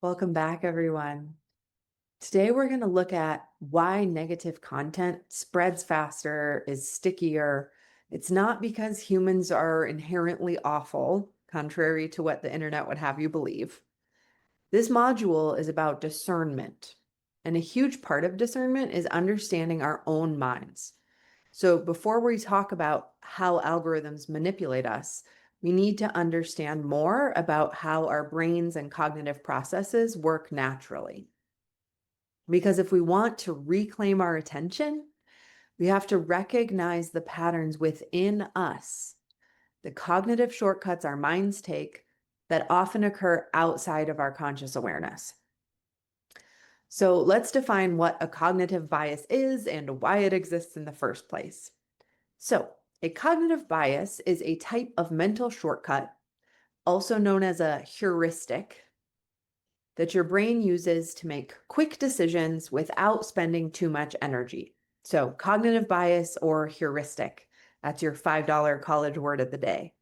Welcome back, everyone. Today, we're going to look at why negative content spreads faster, is stickier. It's not because humans are inherently awful, contrary to what the internet would have you believe. This module is about discernment, and a huge part of discernment is understanding our own minds. So before we talk about how algorithms manipulate us, we need to understand more about how our brains and cognitive processes work naturally. Because if we want to reclaim our attention, we have to recognize the patterns within us, the cognitive shortcuts our minds take that often occur outside of our conscious awareness. So let's define what a cognitive bias is and why it exists in the first place. So, a cognitive bias is a type of mental shortcut, also known as a heuristic, that your brain uses to make quick decisions without spending too much energy. So, cognitive bias or heuristic, that's your $5 college word of the day.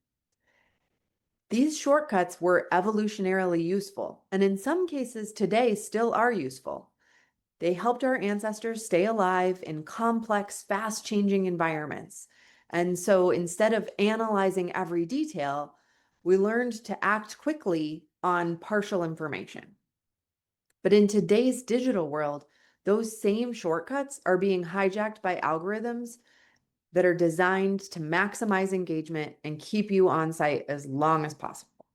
These shortcuts were evolutionarily useful, and in some cases today still are useful. They helped our ancestors stay alive in complex, fast-changing environments. And so instead of analyzing every detail, we learned to act quickly on partial information. But in today's digital world, those same shortcuts are being hijacked by algorithms that are designed to maximize engagement and keep you on site as long as possible.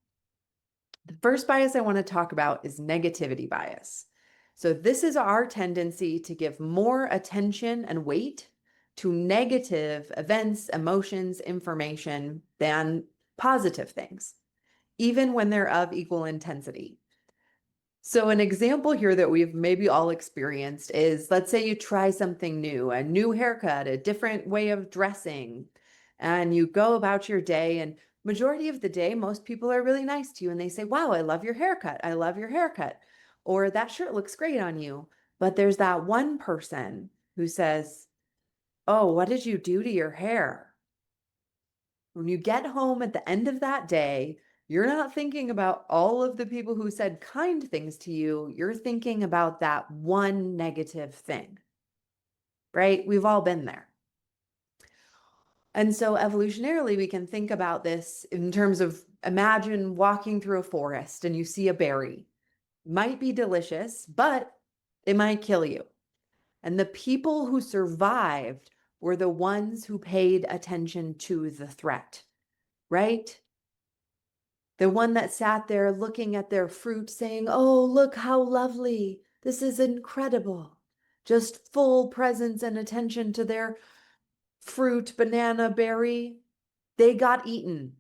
The first bias I want to talk about is negativity bias. So this is our tendency to give more attention and weight to negative events, emotions, information than positive things, even when they're of equal intensity. So an example here that we've maybe all experienced is, let's say you try something new, a new haircut, a different way of dressing, and you go about your day, and majority of the day, most people are really nice to you and they say, wow, I love your haircut. I love your haircut. Or that shirt looks great on you. But there's that one person who says, oh, what did you do to your hair? When you get home at the end of that day, you're not thinking about all of the people who said kind things to you. You're thinking about that one negative thing, right? We've all been there. And so evolutionarily, we can think about this in terms of, imagine walking through a forest and you see a berry. Might be delicious, but it might kill you. And the people who survived were the ones who paid attention to the threat, right? The one that sat there looking at their fruit saying, oh, look how lovely. This is incredible. Just full presence and attention to their fruit, banana, berry. They got eaten.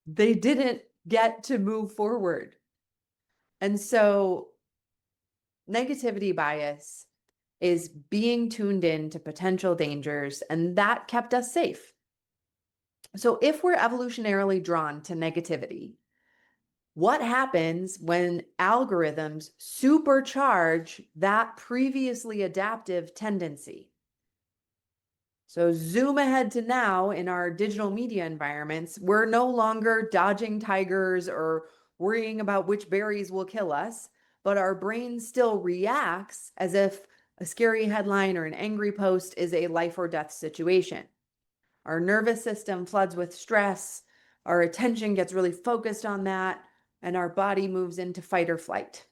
They didn't get to move forward. And so negativity bias is being tuned in to potential dangers, and that kept us safe. So if we're evolutionarily drawn to negativity, what happens when algorithms supercharge that previously adaptive tendency? So zoom ahead to now in our digital media environments, we're no longer dodging tigers or worrying about which berries will kill us, but our brain still reacts as if a scary headline or an angry post is a life or death situation. Our nervous system floods with stress, our attention gets really focused on that, and our body moves into fight or flight.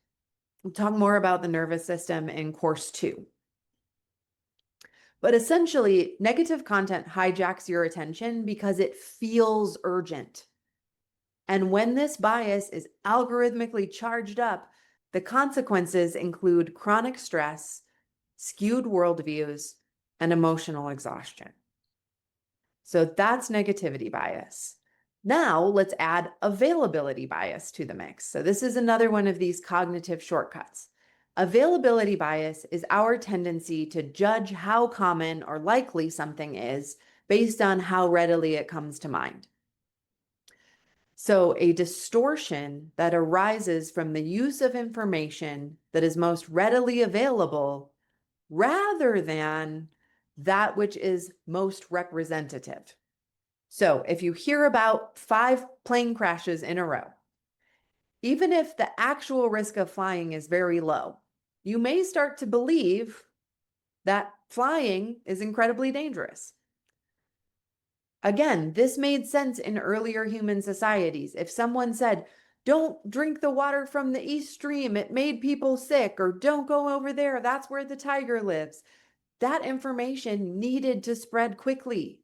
We'll talk more about the nervous system in course 2. But essentially, negative content hijacks your attention because it feels urgent. And when this bias is algorithmically charged up, the consequences include chronic stress, skewed worldviews, and emotional exhaustion. So that's negativity bias. Now let's add availability bias to the mix. So this is another one of these cognitive shortcuts. Availability bias is our tendency to judge how common or likely something is based on how readily it comes to mind. So a distortion that arises from the use of information that is most readily available rather than that which is most representative. So if you hear about 5 plane crashes in a row, even if the actual risk of flying is very low. You may start to believe that flying is incredibly dangerous. Again, this made sense in earlier human societies. If someone said, don't drink the water from the East Stream, it made people sick, or don't go over there, that's where the tiger lives, that information needed to spread quickly.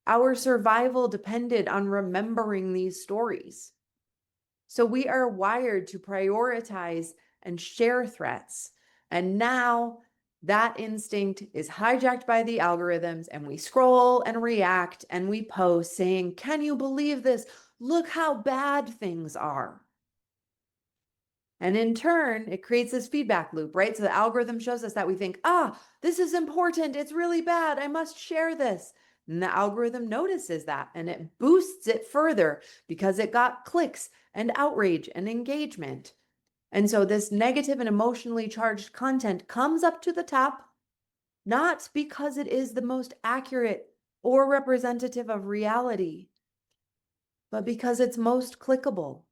Our survival depended on remembering these stories. So we are wired to prioritize and share threats. And now that instinct is hijacked by the algorithms, and we scroll and react and we post saying, can you believe this? Look how bad things are. And in turn, it creates this feedback loop, right? So the algorithm shows us that we think, this is important. It's really bad. I must share this. And the algorithm notices that and it boosts it further because it got clicks and outrage and engagement. And so this negative and emotionally charged content comes up to the top, not because it is the most accurate or representative of reality, but because it's most clickable.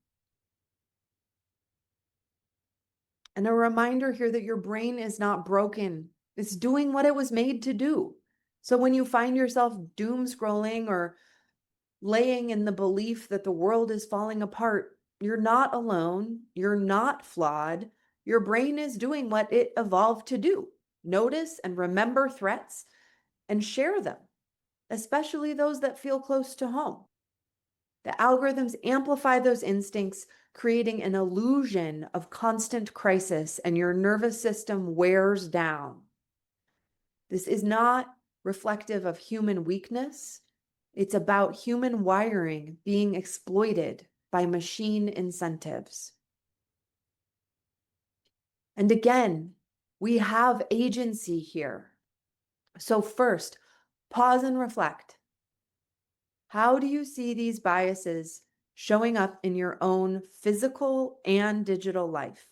And a reminder here that your brain is not broken. It's doing what it was made to do. So when you find yourself doom scrolling or laying in the belief that the world is falling apart, you're not alone. You're not flawed. Your brain is doing what it evolved to do. Notice and remember threats and share them, especially those that feel close to home. The algorithms amplify those instincts, creating an illusion of constant crisis, and your nervous system wears down. This is not reflective of human weakness. It's about human wiring being exploited by machine incentives. And again, we have agency here. So first, pause and reflect. How do you see these biases showing up in your own physical and digital life?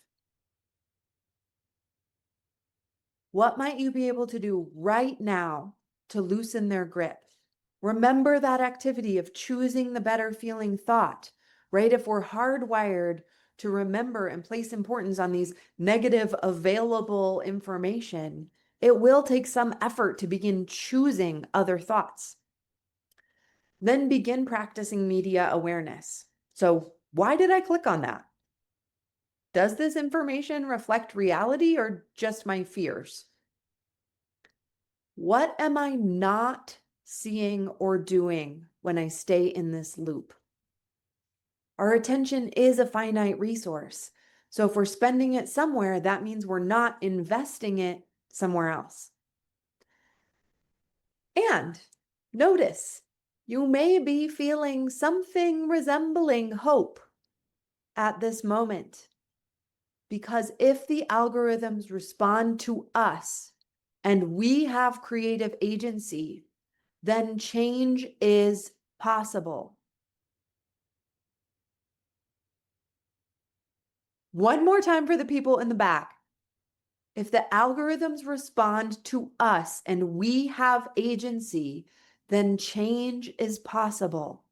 What might you be able to do right now to loosen their grip? Remember that activity of choosing the better feeling thought, right? If we're hardwired to remember and place importance on these negative available information, it will take some effort to begin choosing other thoughts. Then begin practicing media awareness. So, why did I click on that? Does this information reflect reality or just my fears? What am I not seeing or doing when I stay in this loop? Our attention is a finite resource. So if we're spending it somewhere, that means we're not investing it somewhere else. And notice, you may be feeling something resembling hope at this moment. Because if the algorithms respond to us and we have creative agency, then change is possible. One more time for the people in the back. If the algorithms respond to us and we have agency, then change is possible.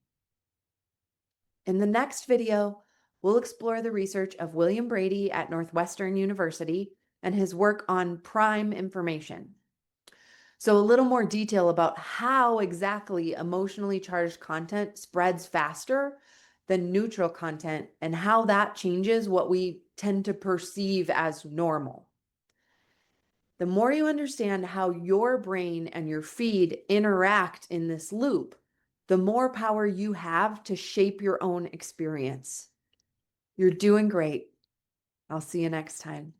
In the next video, we'll explore the research of William Brady at Northwestern University and his work on prime information. So a little more detail about how exactly emotionally charged content spreads faster than neutral content and how that changes what we tend to perceive as normal. The more you understand how your brain and your feed interact in this loop, the more power you have to shape your own experience. You're doing great. I'll see you next time.